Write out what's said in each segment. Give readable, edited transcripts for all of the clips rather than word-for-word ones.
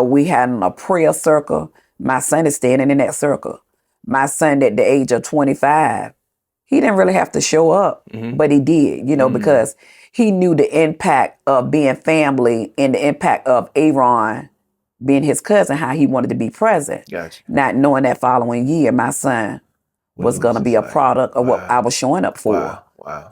We had a prayer circle. My son is standing in that circle. My son at the age of 25, he didn't really have to show up, but he did, because he knew the impact of being family and the impact of Aaron being his cousin, how he wanted to be present. Gotcha. Not knowing that following year, my son was going to be a product of what I was showing up for. Wow.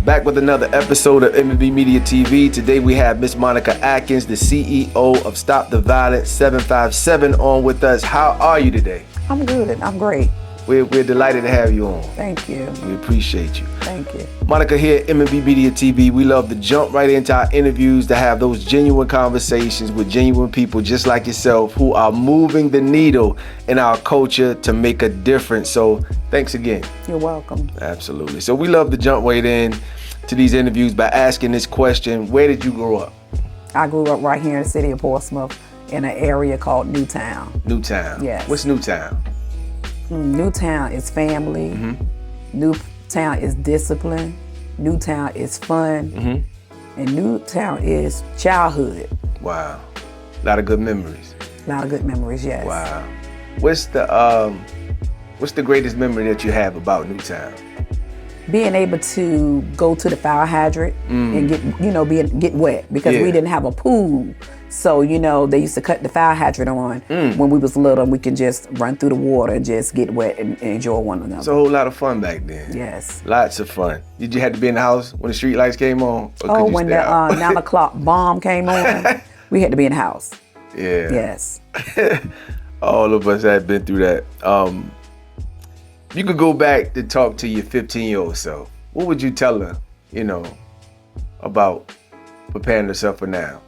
Back with another episode of M&B Media TV. Today we have Ms Monica Atkins, the CEO of Stop the Violence 757, on with us. How are you today? I'm good. I'm great. We're delighted to have you on. Thank you. We appreciate you. Thank you. Monica here at M&B Media TV. We love to jump right into our interviews to have those genuine conversations with genuine people just like yourself who are moving the needle in our culture to make a difference. So thanks again. You're welcome. Absolutely. So we love to jump right in to these interviews by asking this question: where did you grow up? I grew up right here in the city of Portsmouth in an area called Newtown. Newtown. Yes. What's Newtown? Newtown is family. Newtown is discipline. Newtown is fun. And Newtown is childhood. Wow. A lot of good memories. A lot of good memories, yes. Wow. What's the greatest memory that you have about Newtown? Being able to go to the fire hydrant and get wet because we didn't have a pool. So, they used to cut the fire hydrant on when we was little, and we could just run through the water and just get wet and enjoy one another. It's a whole lot of fun back then. Yes. Lots of fun. Did you have to be in the house when the street lights came on? Oh, when the 9 o'clock bomb came on, we had to be in the house. Yeah. Yes. All of us have been through that. You could go back to talk to your 15-year-old self. What would you tell her, about preparing herself for now?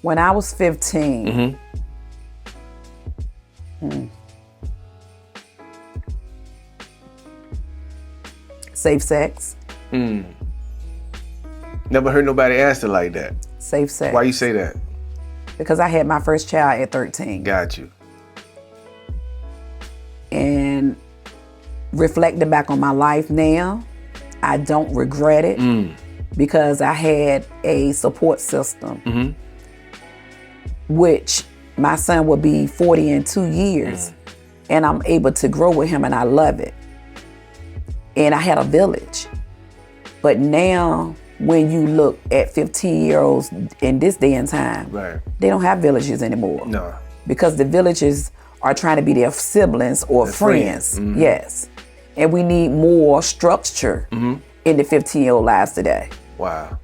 When I was 15, safe sex. Never heard nobody answer like that. Safe sex. Why you say that? Because I had my first child at 13. Got you. And reflecting back on my life now, I don't regret it because I had a support system, which my son will be 40 in 2 years, and I'm able to grow with him, and I love it. And I had a village. But now, when you look at 15-year-olds in this day and time, they don't have villages anymore. No. Because the villages are trying to be their siblings or friends. Yes. And we need more structure in the 15-year-old lives today. Wow.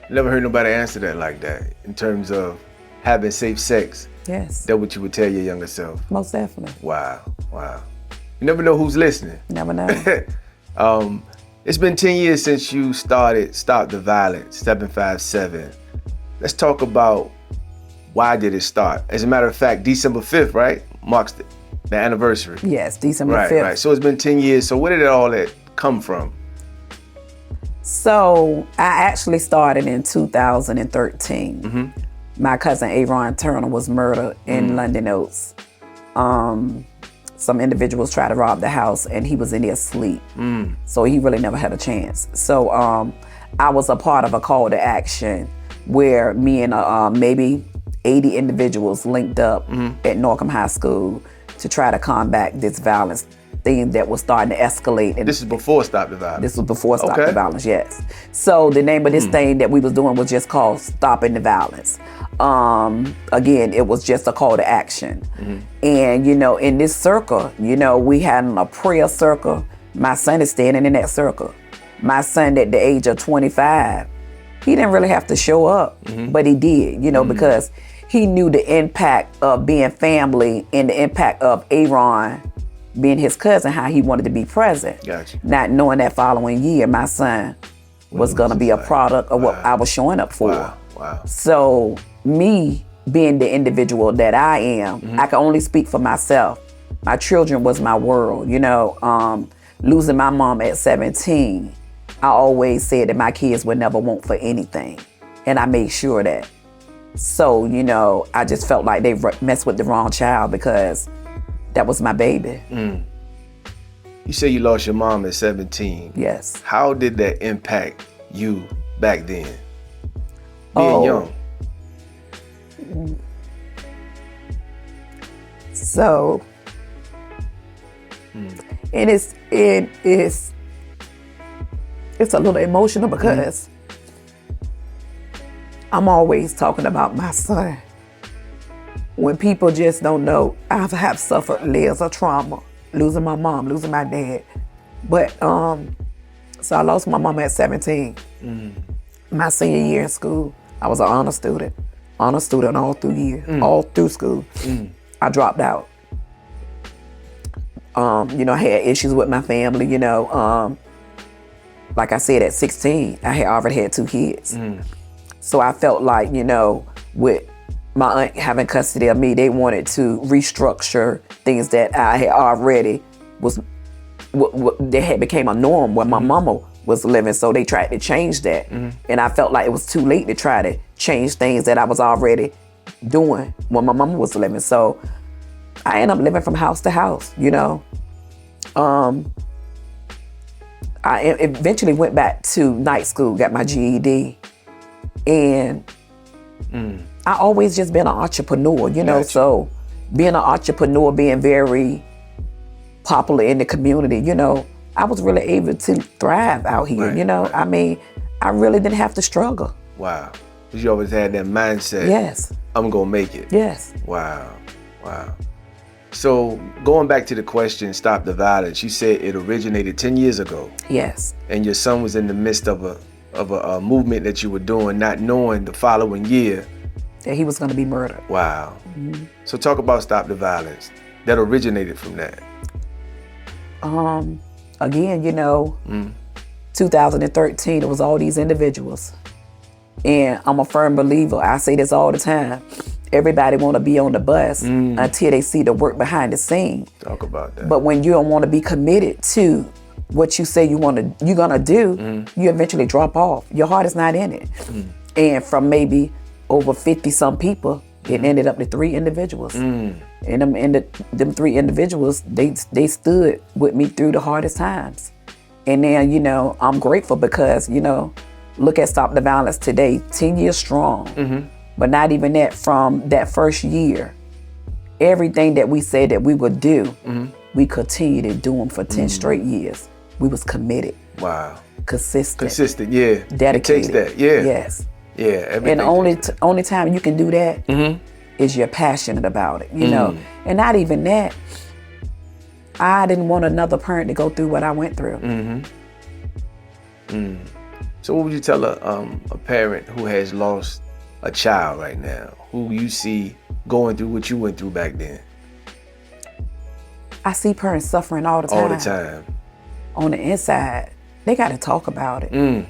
Never heard nobody answer that like that in terms of having safe sex. Yes. That's what you would tell your younger self. Most definitely. Wow. You never know who's listening. Never know. It's been 10 years since you started Stop the Violence 757. Let's talk about why did it start? As a matter of fact, December 5th, right? Marks the anniversary. Yes, December 5th. Right. So it's been 10 years. So where did all that come from? So I actually started in 2013. My cousin Aaron Turner was murdered in London Oaks. Some individuals tried to rob the house, and he was in there asleep. So he really never had a chance. So I was a part of a call to action where me and maybe 80 individuals linked up at Norcom High School to try to combat this violence thing that was starting to escalate. And this is before Stop the Violence? This was before Stop the Violence, yes. So the name of this thing that we was doing was just called Stopping the Violence. Again, it was just a call to action. And, in this circle, we had a prayer circle. My son is standing in that circle. My son at the age of 25, he didn't really have to show up, but he did, because he knew the impact of being family and the impact of Aaron being his cousin, how he wanted to be present. Gotcha. Not knowing that following year, my son was going to be a product of what I was showing up for. Wow. So me being the individual that I am, I can only speak for myself. My children was my world, losing my mom at 17, I always said that my kids would never want for anything. And I made sure that. So, you know, I just felt like they messed with the wrong child because that was my baby. You say you lost your mom at 17. Yes. How did that impact you back then? Being young. So, and it's a little emotional because I'm always talking about my son. When people just don't know, I have suffered layers of trauma, losing my mom, losing my dad. But, so I lost my mom at 17. My senior year in school, I was an honor student all through school. I dropped out. You know, I had issues with my family, you know. Like I said, at 16, I had already had 2 kids. So I felt like, you know, with my aunt having custody of me, they wanted to restructure things that I had already that had became a norm where my mama was living. So they tried to change that. And I felt like it was too late to try to change things that I was already doing when my mama was living. So I ended up living from house to house, you know. I eventually went back to night school, got my GED. And I always just been an entrepreneur, you know. So being an entrepreneur, being very popular in the community, you know, I was really able to thrive out here, you know. I mean, I really didn't have to struggle. Wow. Because you always had that mindset. Yes. I'm going to make it. Yes. Wow. So going back to the question, Stop the Violence, you said it originated 10 years ago. Yes. And your son was in the midst of a movement that you were doing, not knowing the following year that he was going to be murdered. Wow. So talk about Stop the Violence. That originated from that. Again, you know, 2013, it was all these individuals. And I'm a firm believer. I say this all the time. Everybody want to be on the bus until they see the work behind the scene. Talk about that. But when you don't want to be committed to what you say you're gonna do, you eventually drop off. Your heart is not in it. And from maybe over 50 some people, it ended up to 3 individuals. And them 3 individuals, they stood with me through the hardest times. And now, you know, I'm grateful because, you know, look at Stop the Violence today, 10 years strong. But not even that, from that first year, everything that we said that we would do, we continued to do them for 10 straight years. We was committed. Wow. Consistent, yeah. Dedicated. It takes that, yeah. Yes. Yeah. And the only time you can do that is you're passionate about it, you know. And not even that. I didn't want another parent to go through what I went through. So what would you tell a parent who has lost a child right now, who you see going through what you went through back then? I see parents suffering all the time. All the time. On the inside, they got to talk about it.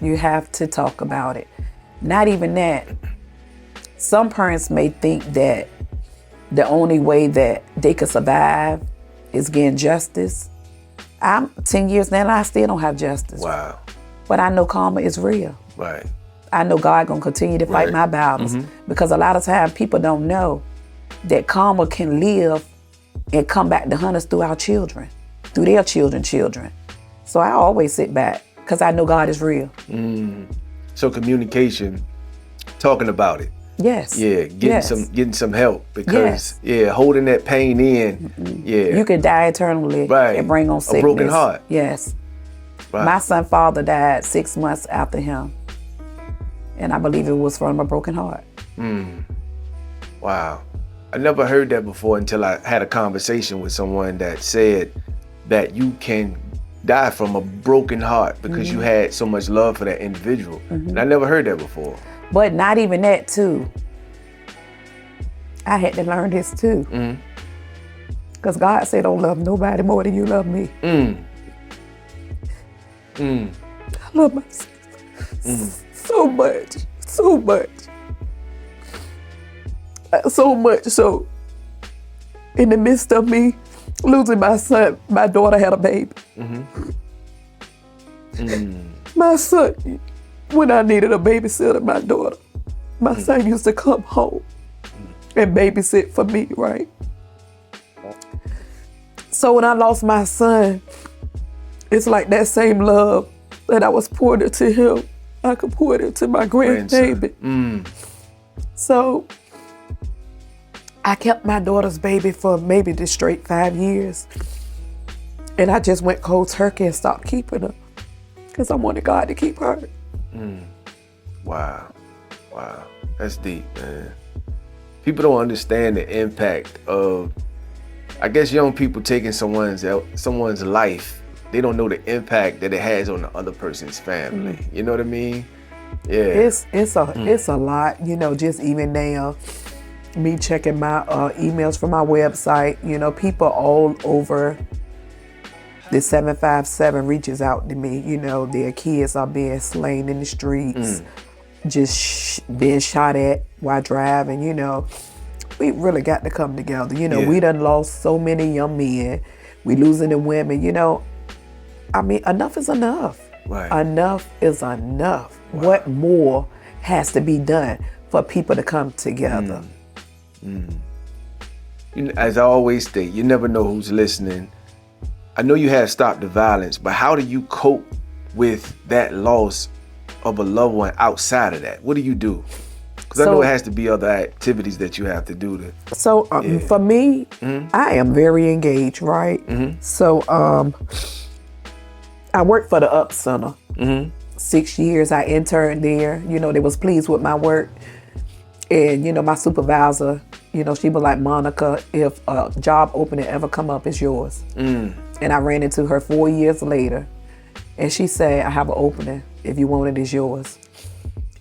You have to talk about it. Not even that. Some parents may think that the only way that they could survive is getting justice. I'm 10 years now and I still don't have justice. Wow. But I know karma is real. Right. I know God gonna continue to fight my battles because a lot of times people don't know that karma can live and come back to hunt us through our children, through their children. So I always sit back because I know God is real. So communication, talking about it. Yes. Yeah, getting some help because holding that pain in. You can die eternally and bring on sickness. A broken heart. Yes. Right. My son's father died 6 months after him. And I believe it was from a broken heart. Wow. I never heard that before until I had a conversation with someone that said that you can die from a broken heart because you had so much love for that individual. And I never heard that before. But not even that too. I had to learn this too. Because God said, don't love nobody more than you love me. I love my sister so much. So much so, in the midst of me losing my son, my daughter had a baby. My son, when I needed a babysitter, my daughter, my son used to come home and babysit for me, right? So when I lost my son, it's like that same love that I was pouring into him, I could pour it into my grandbaby. So I kept my daughter's baby for maybe the straight 5 years. And I just went cold turkey and stopped keeping her because I wanted God to keep her. Wow. That's deep, man. People don't understand the impact of, I guess, young people taking someone's life. They don't know the impact that it has on the other person's family. You know what I mean? Yeah. It's a lot, you know, just even now, me checking my emails from my website, you know, people all over the 757 reaches out to me, you know, their kids are being slain in the streets, just being shot at while driving, you know. We really got to come together. You know, we done lost so many young men. We losing the women, you know. I mean, enough is enough. Right. Enough is enough. Wow. What more has to be done for people to come together? As I always state, you never know who's listening. I know you have stopped the violence, but how do you cope with that loss of a loved one outside of that? What do you do? Because I know it has to be other activities that you have to do to. So for me, I am very engaged, right? So I worked for the Up Center. 6 years I interned there. You know, they was pleased with my work. And, you know, my supervisor, you know, she was like, Monica, if a job opening ever come up, it's yours. And I ran into her 4 years later. And she said, I have an opening. If you want it, it's yours.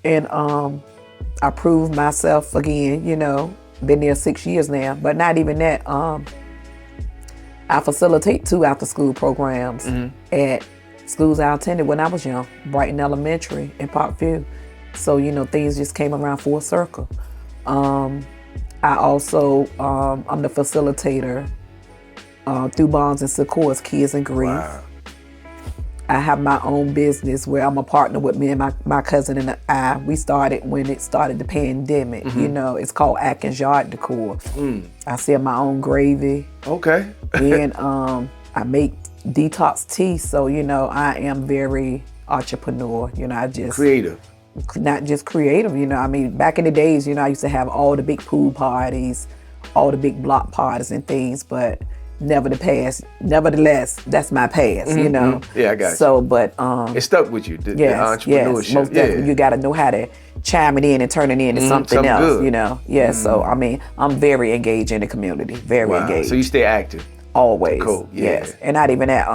And I proved myself again, you know, been there 6 years now. But not even that. I facilitate 2 after-school programs at schools I attended when I was young, Brighton Elementary and Parkview. So, you know, things just came around full circle. I also, I'm the facilitator through Bonds and Sequoia's Kids in Grief. Wow. I have my own business where I'm a partner with me and my cousin and I. We started when it started the pandemic. You know, it's called Atkins Yard Decor. I sell my own gravy. Okay. And I make detox tea. So, you know, I am very entrepreneur. You know, I just... Creative. Not just creative, you know. I mean, back in the days, you know, I used to have all the big pool parties, all the big block parties and things, but nevertheless, that's my past, you know. Yeah, I got you. So, but it stuck with you, the entrepreneurship. Yes, most definitely. You got to know how to chime it in and turn it into something else, good. You know. Yeah, so, I mean, I'm very engaged in the community, very engaged. So you stay active? Always. Cool, yes. And not even that,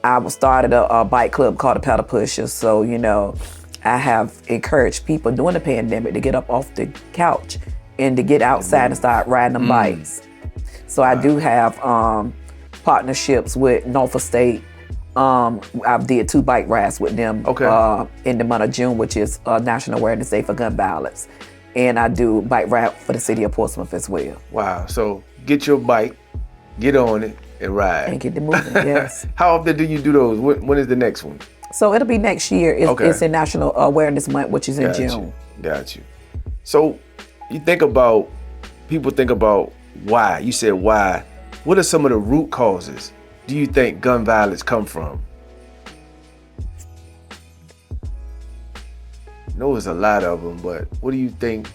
I started a bike club called the Pedal Pushers, so, you know, I have encouraged people during the pandemic to get up off the couch and to get outside and start riding them bikes. So I do have partnerships with Norfolk State. I did 2 bike rides with them in the month of June, which is National Awareness Day for Gun Violence. And I do bike ride for the city of Portsmouth as well. Wow. So get your bike, get on it, and ride. And get the moving, yes. How often do you do those? When is the next one? So it'll be next year. It's in National Awareness Month, which is in June. Got you. So people think about why. You said why. What are some of the root causes do you think gun violence come from? I know there's a lot of them, but what do you think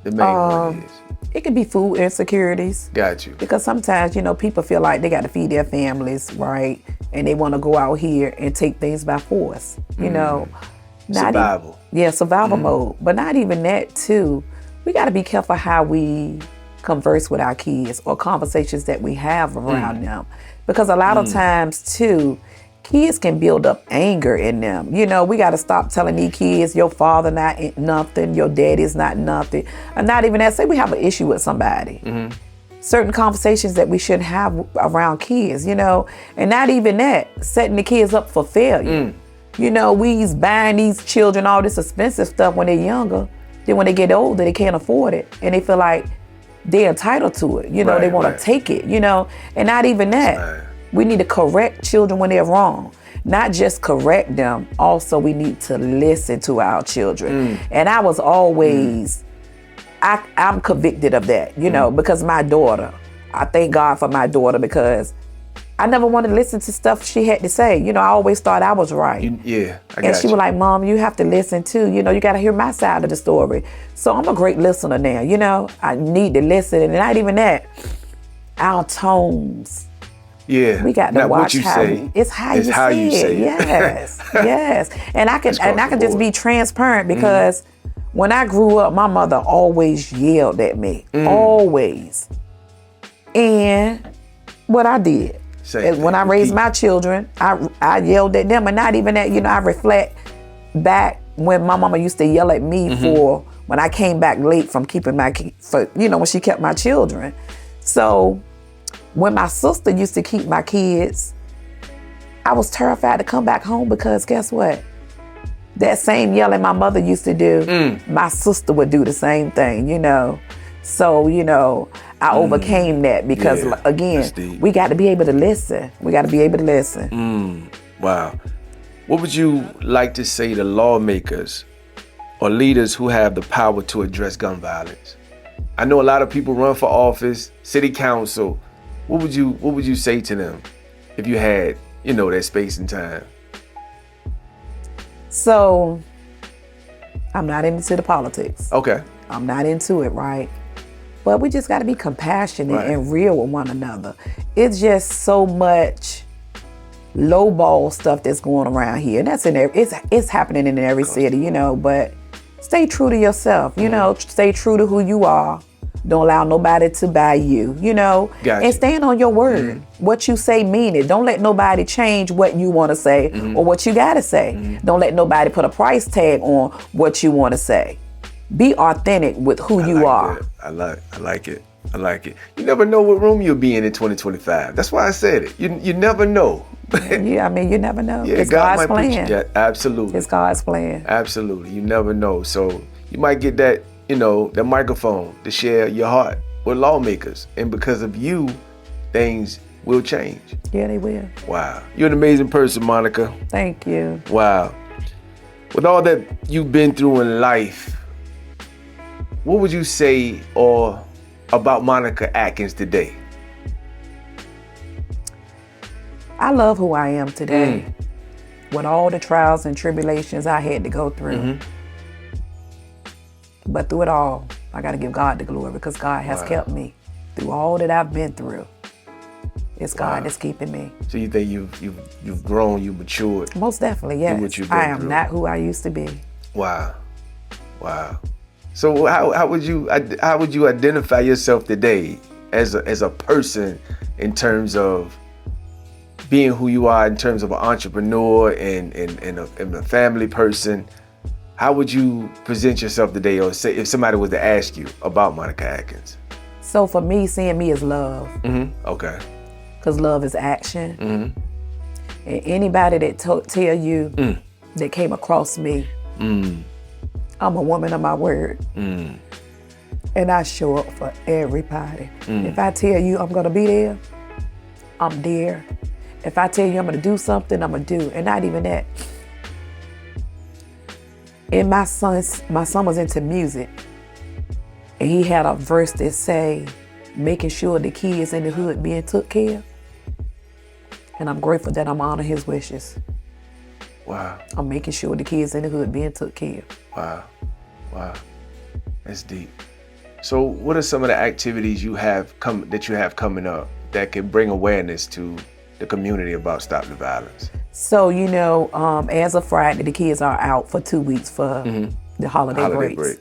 the main one is? It could be food insecurities. Got you. Because sometimes, you know, people feel like they got to feed their families, right? And they want to go out here and take things by force, you know. Survival. Survival mode. But not even that, too. We got to be careful how we converse with our kids or conversations that we have around them. Because a lot of times, too, kids can build up anger in them. You know, we got to stop telling these kids, your father not nothing, your daddy's not nothing. And not even that, say we have an issue with somebody. Certain conversations that we shouldn't have around kids, you know. And not even that, setting the kids up for failure. You know, we's buying these children all this expensive stuff when they're younger. Then when they get older, they can't afford it. And they feel like they're entitled to it. You know, they want to take it, you know. And not even that. We need to correct children when they're wrong. Not just correct them, also we need to listen to our children. And I was always, I'm convicted of that, you know, because my daughter, I thank God for my daughter, because I never wanted to listen to stuff she had to say. You know, I always thought I was right. And she was like, Mom, you have to listen too. You know, you got to hear my side of the story. So I'm a great listener now, you know. I need to listen. And not even that, our tones. Yeah. We got to not watch what you how say. it's how it's you how say you say it. it. Yes. Yes. And I can just be transparent, because when I grew up, my mother always yelled at me. Always. And what I did is when I raised my children, I yelled at them. And not even that, you know, I reflect back when my mama used to yell at me for when I came back late from keeping when she kept my children. So when my sister used to keep my kids, I was terrified to come back home, because guess what? That same yelling my mother used to do, my sister would do the same thing, you know. So, you know, I overcame that, because again, we got to be able to listen. We got to be able to listen. Wow. What would you like to say to lawmakers or leaders who have the power to address gun violence? I know a lot of people run for office, city council. What would you say to them if you had, you know, that space and time? So, I'm not into the politics. Okay. I'm not into it, right? But we just got to be compassionate and real with one another. It's just so much lowball stuff that's going around here. And that's it's happening in every city, you know, but stay true to yourself, you know, stay true to who you are. Don't allow nobody to buy you, you know, and stand on your word. What you say, mean it. Don't let nobody change what you want to say or what you got to say. Don't let nobody put a price tag on what you want to say. Be authentic with who you are. I like it. I like it. You never know what room you'll be in 2025. That's why I said it. You never know. Yeah, I mean, you never know. Yeah, it's God God's plan. Yeah, absolutely. It's God's plan. Absolutely. You never know. So you might get that, you know, the microphone to share your heart with lawmakers. And because of you, things will change. Yeah, they will. Wow. You're an amazing person, Monica. Thank you. Wow. With all that you've been through in life, what would you say about Monica Atkins today? I love who I am today. With all the trials and tribulations I had to go through. But through it all, I got to give God the glory, because God has kept me through all that I've been through. It's God that's keeping me. So you think you've grown, you've matured? Most definitely, yes. I am not who I used to be. Wow. So how would you identify yourself today as a person in terms of being who you are, in terms of an entrepreneur and a family person? How would you present yourself today, or say if somebody was to ask you about Monica Atkins? So for me, seeing me is love. Okay. Because love is action. And anybody that tell you that came across me, I'm a woman of my word. And I show up for everybody. If I tell you I'm gonna be there, I'm there. If I tell you I'm gonna do something, I'm gonna do. And not even that. And my son was into music. And he had a verse that say, making sure the kids in the hood being took care of. And I'm grateful that I'm honoring his wishes. Wow. I'm making sure the kids in the hood being took care of. Wow. That's deep. So what are some of the activities that you have coming up that can bring awareness to the community about Stop the Violence? So, you know, as of Friday, the kids are out for 2 weeks for the holiday break.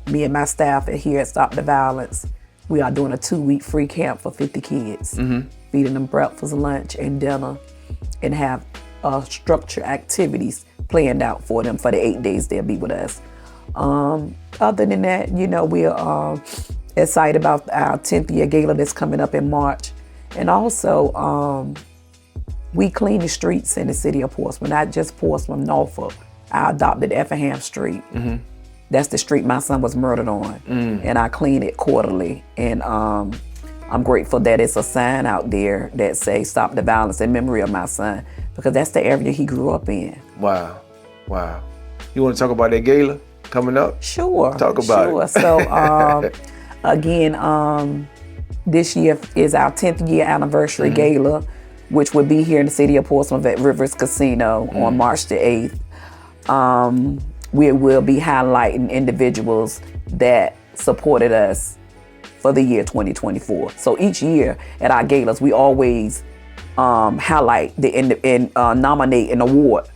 Me and my staff here at Stop the Violence, we are doing a 2-week free camp for 50 kids, feeding them breakfast, lunch, and dinner, and have structured activities planned out for them for the 8 days they'll be with us. Other than that, you know, we're excited about our 10th year gala that's coming up in March. And also, we clean the streets in the city of Portsmouth, not just Portsmouth, Norfolk. I adopted Effingham Street. That's the street my son was murdered on. And I clean it quarterly. And I'm I'm grateful that it's a sign out there that say stop the violence in memory of my son, because that's the area he grew up in. Wow. Wow. You want to talk about that gala coming up? Sure. Talk about it. So, again, this year is our 10th year anniversary gala, which will be here in the city of Portsmouth at Rivers Casino on March the 8th. We will be highlighting individuals that supported us for the year 2024. So each year at our galas, we always highlight and nominate and award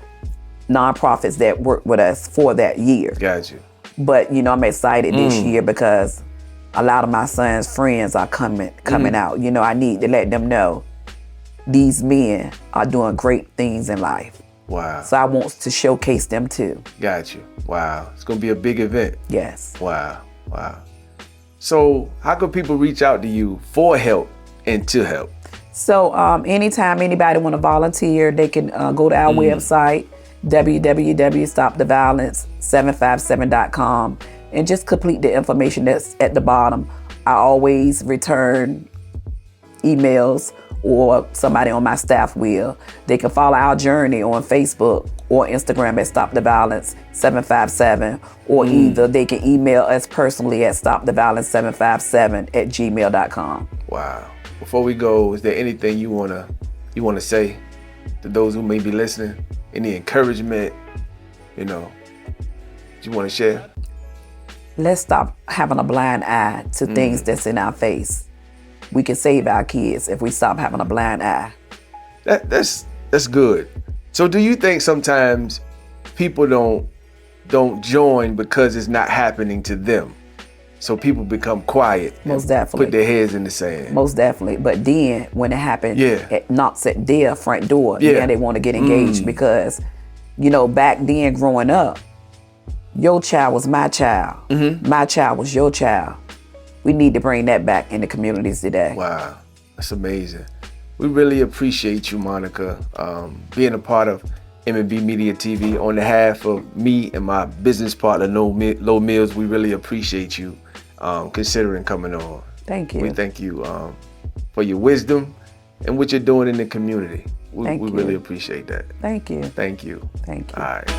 nonprofits that work with us for that year. Got you. But I'm excited this year because a lot of my son's friends are coming out. I need to let them know these men are doing great things in life. Wow. So I want to showcase them too. Got you. Wow. It's gonna be a big event. Yes. Wow. Wow. So how can people reach out to you for help and to help? So anytime anybody want to volunteer, they can go to our website, www.stoptheviolence757.com, and just complete the information that's at the bottom. I always return emails, or somebody on my staff will. They can follow our journey on Facebook or Instagram at Stop the Violence 757, or either they can email us personally at stoptheviolence757@gmail.com. Wow. Before we go, is there anything you wanna say to those who may be listening? Any encouragement, that you wanna share? Let's stop having a blind eye to things that's in our face. We can save our kids if we stop having a blind eye. That's good. So do you think sometimes people don't join because it's not happening to them? So people become quiet. Most definitely. Put their heads in the sand. Most definitely. But then when it happens, it knocks at their front door. Yeah. Now they want to get engaged because, back then growing up, your child was my child. My child was your child. We need to bring that back in the communities today. Wow, that's amazing. We really appreciate you, Monica, being a part of M&B Media TV. On behalf of me and my business partner, Low Mills, we really appreciate you considering coming on. Thank you. We thank you for your wisdom and what you're doing in the community. We Thank you. really appreciate that. Thank you. Thank you. Thank you. All right.